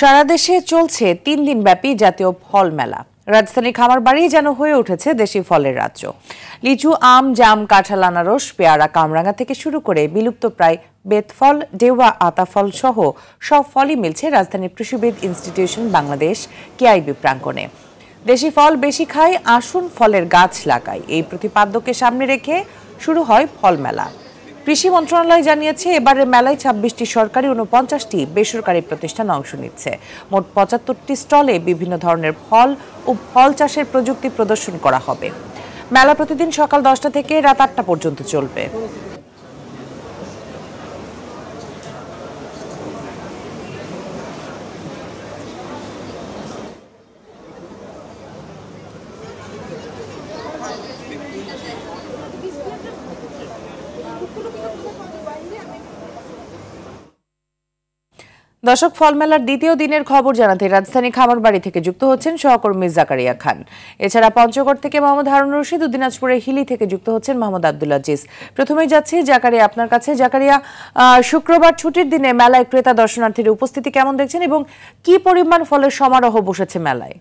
সারা দেশে চলছে ৩ দিনব্যাপী জাতীয় ফল মেলা। রাজধানীর খামারবাড়ি যেন হয়ে উঠেছে দেশি ফলের রাজ্য। লিচু, আম, জাম, কাঁঠাল, আনারস, পেয়ারা, কামরাঙা থেকে শুরু করে বিলুপ্ত প্রায় বেতফল, ডেওয়া, আতাফল সহ সব ফলই মিলছে রাজধানীর কৃষিবিদ ইনস্টিটিউশন বাংলাদেশ কেআইবি প্রাঙ্গণে। দেশি ফল বেশি খাই, আসুন ফলের গাছ লাগাই, এই প্রতিপাদ্যকে সামনে রেখে শুরু হয় ফল মেলা। কৃষি মন্ত্রণালয় জানিয়েছে, এবারের মেলায় ২৬টি সরকারি, ৪৯টি বেসরকারি প্রতিষ্ঠান অংশ নিচ্ছে। মোট ৭৫টি স্টলে বিভিন্ন ধরনের ফল ও ফল চাষের প্রযুক্তি প্রদর্শন করা হবে। মেলা প্রতিদিন সকাল ১০টা থেকে রাত ৮টা পর্যন্ত চলবে। দর্শক, ফল মেলার দ্বিতীয় দিনের খবর জানাতে রাজধানী খামারবাড়ি থেকে যুক্ত হচ্ছেন সহকর্মী জাকারিয়া খান। এছাড়া পঞ্চগড় থেকে মোহাম্মদ হারুন রশিদ ও দিনাজপুরের হিলি থেকে যুক্ত হচ্ছেন মোহাম্মদ আব্দুল আজিজ। প্রথমেই যাচ্ছি জাকারিয়া আপনার কাছে। জাকারিয়া, শুক্রবার ছুটির দিনে মেলায় ক্রেতা দর্শনার্থীর উপস্থিতি কেমন দেখছেন এবং কি পরিমাণ ফলের সমারোহ বসেছে মেলায়?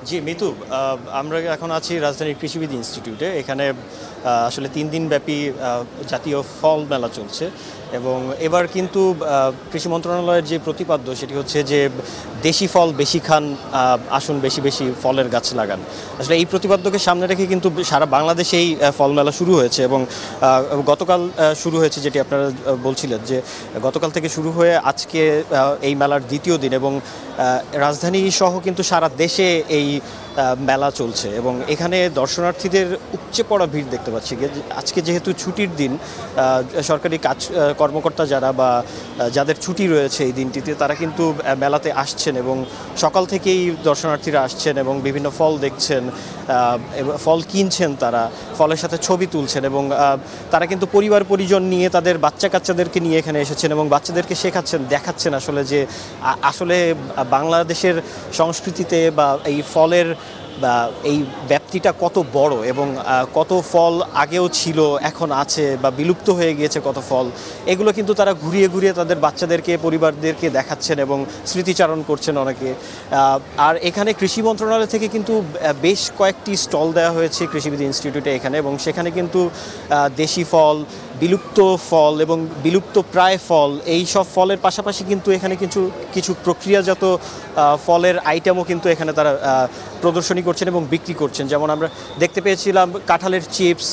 জি মিতু, আমরা এখন আছি রাজধানীর কৃষিবিদ ইনস্টিটিউটে। এখানে আসলে ৩ দিনব্যাপী জাতীয় ফল মেলা চলছে এবং এবার কিন্তু কৃষি মন্ত্রণালয়ের যে প্রতিপাদ্য সেটি হচ্ছে যে দেশি ফল বেশি খান, আসুন বেশি বেশি ফলের গাছ লাগান। আসলে এই প্রতিপাদ্যকে সামনে রেখে কিন্তু সারা বাংলাদেশেই ফল মেলা শুরু হয়েছে এবং গতকাল শুরু হয়েছে, যেটি আপনারা বলছিলেন যে গতকাল থেকে শুরু হয়ে আজকে এই মেলার দ্বিতীয় দিন এবং রাজধানী সহ কিন্তু সারা দেশে এই মেলা চলছে এবং এখানে দর্শনার্থীদের উপচে পড়া ভিড় দেখতে পাচ্ছি। আজকে যেহেতু ছুটির দিন, সরকারি কর্মকর্তা যারা বা যাদের ছুটি রয়েছে এই দিনটিতে, তারা কিন্তু মেলাতে আসছেন এবং সকাল থেকেই দর্শনার্থীরা আসছেন এবং বিভিন্ন ফল দেখছেন, ফল কিনছেন, তারা ফলের সাথে ছবি তুলছেন এবং তারা কিন্তু পরিবার পরিজন নিয়ে তাদের বাচ্চা কাচ্চাদেরকে নিয়ে এখানে এসেছেন এবং বাচ্চাদেরকে শেখাচ্ছেন, দেখাচ্ছেন আসলে যে আসলে বাংলাদেশের সংস্কৃতিতে বা এই ফলের বা এই ব্যাপ্তিটা কত বড় এবং কত ফল আগেও ছিল, এখন আছে বা বিলুপ্ত হয়ে গিয়েছে কত ফল, এগুলো কিন্তু তারা ঘুরিয়ে ঘুরিয়ে তাদের বাচ্চাদেরকে, পরিবারদেরকে দেখাচ্ছেন এবং স্মৃতিচারণ করছেন অনেকে। আর এখানে কৃষি মন্ত্রণালয় থেকে কিন্তু বেশ কয়েকটি স্টল দেওয়া হয়েছে কৃষিবিদ ইনস্টিটিউটে এখানে, এবং সেখানে কিন্তু দেশি ফল, বিলুপ্ত ফল এবং বিলুপ্ত প্রায় ফল, এই সব ফলের পাশাপাশি কিন্তু এখানে কিছু প্রক্রিয়াজাত ফলের আইটেমও কিন্তু এখানে তারা প্রদর্শনী করছেন এবং বিক্রি করছেন। যেমন আমরা দেখতে পেয়েছিলাম কাঁঠালের চিপস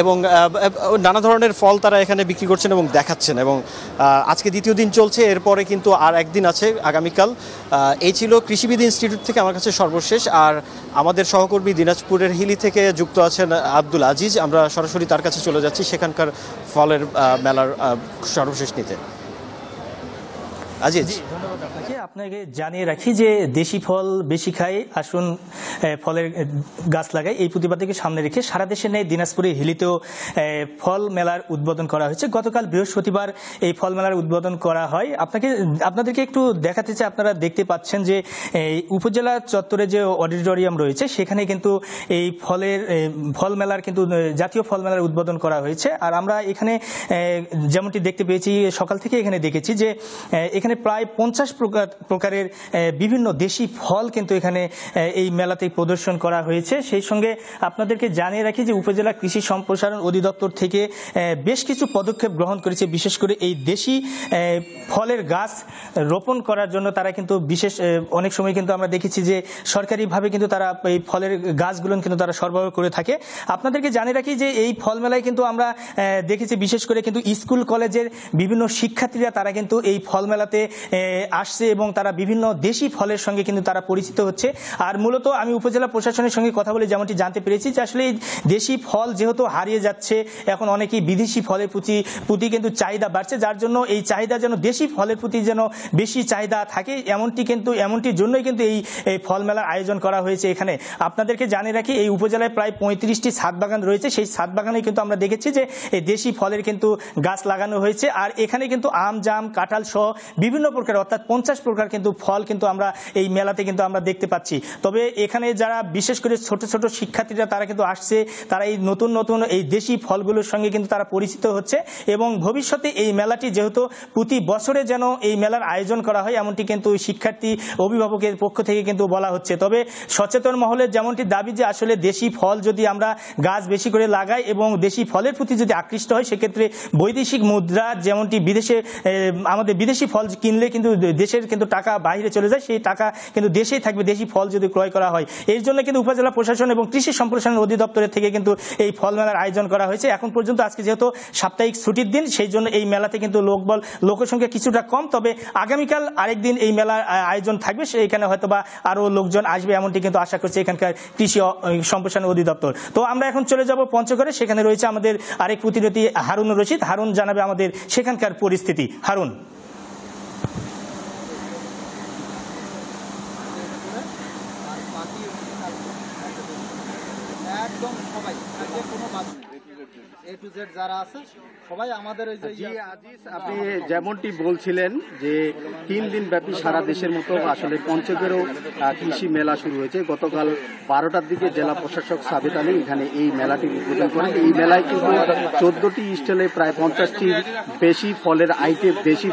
এবং নানা ধরনের ফল তারা এখানে বিক্রি করছেন এবং দেখাচ্ছেন এবং আজকে দ্বিতীয় দিন চলছে। এরপরে কিন্তু আর একদিন আছে আগামীকাল। এই ছিল কৃষিবিদ ইনস্টিটিউট থেকে আমার কাছে সর্বশেষ। আর আমাদের সহকর্মী দিনাজপুরের হিলি থেকে যুক্ত আছেন আব্দুল আজিজ, আমরা সরাসরি তার কাছে চলে যাচ্ছি সেখানকার ফলের মেলার সর্বশেষ নিতে। আজিজ, ধন্যবাদ আপনাকে। আপনাকে জানিয়ে রাখি যে দেশি ফল বেশি খাই, আসুন ফলের গাছ লাগাই, এই প্রতিপাদ্যকে সামনে রেখে সারা দেশে নেই দিনাজপুরে হিলিতেও ফল মেলার উদ্বোধন করা হয়েছে। গতকাল বৃহস্পতিবার এই ফল মেলার উদ্বোধন করা হয়। আপনাদেরকে একটু দেখাতে চাই, আপনারা দেখতে পাচ্ছেন যে উপজেলা চত্বরে যে অডিটোরিয়াম রয়েছে সেখানে কিন্তু এই ফল মেলার কিন্তু জাতীয় ফল মেলার উদ্বোধন করা হয়েছে। আর আমরা এখানে যেমনটি দেখতে পেয়েছি, সকাল থেকে এখানে দেখেছি যে এখানে প্রায় ৫০ প্রকারের বিভিন্ন দেশি ফল কিন্তু এখানে এই মেলাতে প্রদর্শন করা হয়েছে। সেই সঙ্গে আপনাদেরকে জানিয়ে রাখি যে উপজেলা কৃষি সম্প্রসারণ অধিদপ্তর থেকে বেশ কিছু পদক্ষেপ গ্রহণ করেছে, বিশেষ করে এই দেশি ফলের গাছ রোপণ করার জন্য। তারা কিন্তু অনেক সময় কিন্তু আমরা দেখেছি যে সরকারিভাবে কিন্তু তারা এই ফলের গাছগুলো কিন্তু তারা সরবরাহ করে থাকে। আপনাদেরকে জানিয়ে রাখি যে এই ফল মেলায় কিন্তু আমরা দেখেছি বিশেষ করে কিন্তু স্কুল কলেজের বিভিন্ন শিক্ষার্থীরা তারা কিন্তু এই ফল মেলাতে আসছে এবং তারা বিভিন্ন দেশি ফলের সঙ্গে কিন্তু তারা পরিচিত হচ্ছে। আর মূলত আমি উপজেলা প্রশাসনের সঙ্গে কথা বলে যেমনটি জানতে পেরেছি যে আসলে এই দেশি ফল যেহেতু হারিয়ে যাচ্ছে, এখন অনেকেই বিদেশি ফলের প্রতি কিন্তু চাহিদা বাড়ছে, যার জন্য এই চাহিদা যেন দেশি ফলের প্রতি যেন বেশি চাহিদা থাকে, এমনটির জন্যই কিন্তু এই ফল মেলার আয়োজন করা হয়েছে এখানে। আপনাদেরকে জানিয়ে রাখি এই উপজেলায় প্রায় ৩৫টি ছাদ বাগান রয়েছে। সেই ছাদ বাগানে কিন্তু আমরা দেখেছি যে এই দেশি ফলের কিন্তু গাছ লাগানো হয়েছে। আর এখানে কিন্তু আম, জাম, কাঁঠাল সহ বিভিন্ন প্রকার অর্থাৎ 50 প্রকার কিন্তু ফল কিন্তু আমরা এই মেলাতে কিন্তু আমরা দেখতে পাচ্ছি। তবে এখানে যারা বিশেষ করে ছোট ছোট শিক্ষার্থীরা তারা কিন্তু আসছে, তারা এই নতুন নতুন এই দেশি ফলগুলোর সঙ্গে কিন্তু তারা পরিচিত হচ্ছে এবং ভবিষ্যতে এই মেলাটি যেহেতু প্রতি বছরে যেন এই মেলার আয়োজন করা হয় এমনটি কিন্তু শিক্ষার্থী অভিভাবকের পক্ষ থেকে কিন্তু বলা হচ্ছে। তবে সচেতন মহলের যেমনটি দাবি যে আসলে দেশি ফল যদি আমরা গাছ বেশি করে লাগাই এবং দেশি ফলের প্রতি যদি আকৃষ্ট হয় সেক্ষেত্রে বৈদেশিক মুদ্রা যেমনটি বিদেশে আমাদের বিদেশি ফল কিনলে কিন্তু দেশের কিন্তু টাকা বাইরে চলে যায়, সেই টাকা কিন্তু দেশেই থাকবে দেশি ফল যদি ক্রয় করা হয়। এর জন্য কিন্তু উপজেলা প্রশাসন এবং কৃষি সম্প্রসারণ অধিদপ্তরের থেকে কিন্তু এই ফল মেলার আয়োজন করা হয়েছে। এখন পর্যন্ত আজকে যেহেতু সাপ্তাহিক ছুটির দিন সেই জন্য এই মেলাতে কিন্তু লোকসংখ্যা কিছুটা কম, তবে আগামীকাল আরেকদিন এই মেলার আয়োজন থাকবে, সেখানে হয়তো বা আরো লোকজন আসবে এমনটি কিন্তু আশা করছে এখানকার কৃষি সম্প্রসারণ অধিদপ্তর। তো আমরা এখন চলে যাব পঞ্চগড়ে, সেখানে রয়েছে আমাদের আরেক প্রতিনিধি হারুনুর রশিদ। হারুন জানাবে আমাদের সেখানকার পরিস্থিতি। হারুন। একদম সবাই কোনো বাদ নেই, এ টু জেড যারা আছে সবাই আমাদের এই যে আপনি যেমনটি বলছিলেন যে 3 দিন ব্যাপী সারা দেশের মতো আসলে পঞ্চগড়েও কৃষি মেলা শুরু হয়েছে। গতকাল 12টার দিকে জেলা প্রশাসক সাবেত আলী এখানে এই মেলাটি উদ্বোধন করেন। এই মেলায় কিন্তু 14টি স্টলে প্রায় 50টির দেশি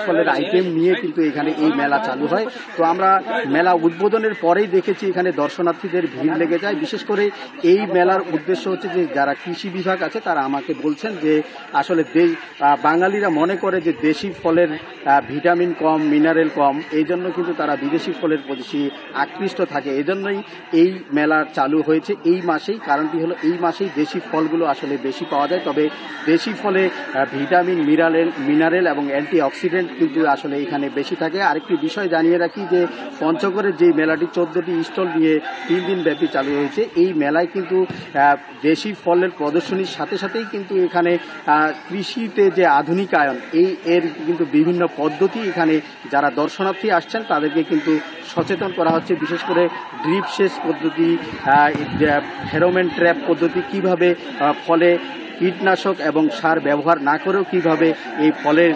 ফলের আইটেম নিয়ে কিন্তু এখানে এই মেলা চালু হয়। তো আমরা মেলা উদ্বোধনের পরেই দেখেছি এখানে দর্শনার্থীদের ভিড় লেগে যায়। বিশেষ করে এই মেলার উদ্দেশ্য হচ্ছে যে যারা কৃষি বিভাগ আছে তারা আমাকে বলছেন যে আসলে বাঙালিরা মনে করে যে দেশি ফলের ভিটামিন কম, মিনারেল কম, এই জন্য কিন্তু তারা বিদেশি ফলের প্রতি আকৃষ্ট থাকে। এজন্যই এই মেলা চালু হয়েছে এই মাসেই। কারণটি হলো এই মাসেই দেশি ফলগুলো আসলে বেশি পাওয়া যায়। তবে দেশি ফলে ভিটামিন, মিনারেল এবং অ্যান্টি অক্সিডেন্ট কিন্তু আসলে এখানে বেশি থাকে। আরেকটি বিষয় জানিয়ে রাখি যে পঞ্চগড়ের যে মেলাটি 14টি স্টল নিয়ে 3 দিন ব্যাপী চালু হয়েছে, এই মেলায় কিন্তু দেশি ফলের প্রদর্শনীর সাথে সাথেই কিন্তু এখানে কৃষিতে যে আধুনিকায়ন এর কিন্তু বিভিন্ন পদ্ধতি এখানে যারা দর্শনার্থী আসছেন তাদেরকে কিন্তু সচেতন করা হচ্ছে। বিশেষ করে ড্রিপ সেচ পদ্ধতি, ফেরোমেন ট্র্যাপ পদ্ধতি, কিভাবে ফলে কীটনাশক এবং সার ব্যবহার না করেও কিভাবে এই ফলের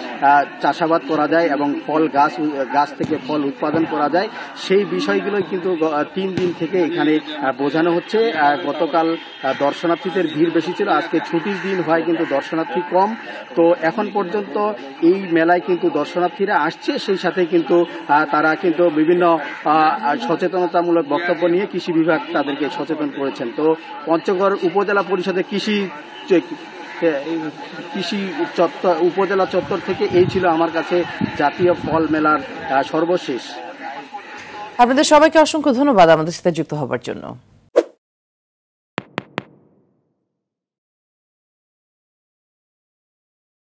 চাষাবাদ করা যায় এবং গাছ থেকে ফল উৎপাদন করা যায়, সেই বিষয়গুলোই কিন্তু 3 দিন থেকে এখানে বোঝানো হচ্ছে। গতকাল দর্শনার্থীদের ভিড় বেশি ছিল, আজকে ছুটির দিন হয় কিন্তু দর্শনার্থী কম। তো এখন পর্যন্ত এই মেলায় কিন্তু দর্শনার্থীরা আসছে, সেই সাথে কিন্তু তারা কিন্তু বিভিন্ন সচেতনতামূলক বক্তব্য নিয়ে কৃষি বিভাগ তাদেরকে সচেতন করেছেন। তো পঞ্চগড় উপজেলা পরিষদের কৃষি উপজেলা চত্বর থেকে এই ছিল আমার কাছে জাতীয় ফল মেলার সর্বশেষ। আপনাদের সবাইকে অসংখ্য ধন্যবাদ আমাদের সাথে যুক্ত হবার জন্য।